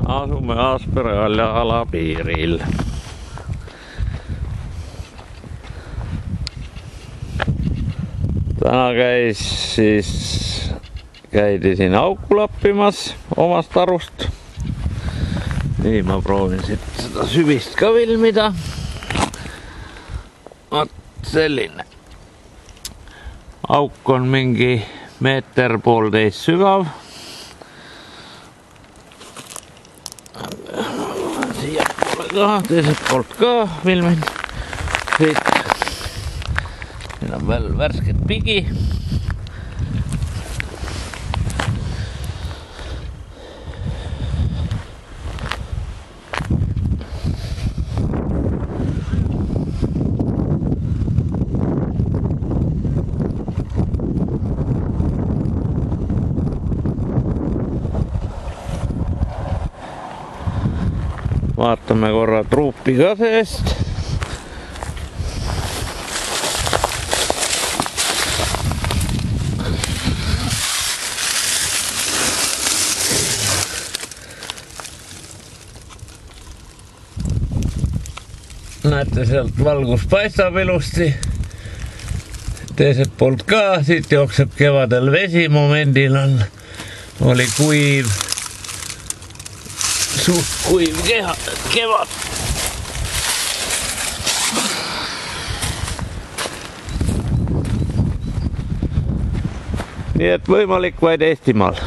Asumme Aspergallia alapiiril. Täna käidi siin auku lappimas omast arust. Nii ma proovin siit seda süvist ka filmida. Vot selline. Auk on mingi 1,5 meetrit sügav. Siia poole ka, teiselt poolt ka filmin. Siit. Siin on veel värsket pigi. Vaatame korra truupi ka seest. Näete, sealt valgus paistab ilusti. Teiselt poolt ka, siit jookseb kevadel vesi, momendil oli kuiv. Suht kuiv kevad. Nii et võimalik vaid Eestimaal.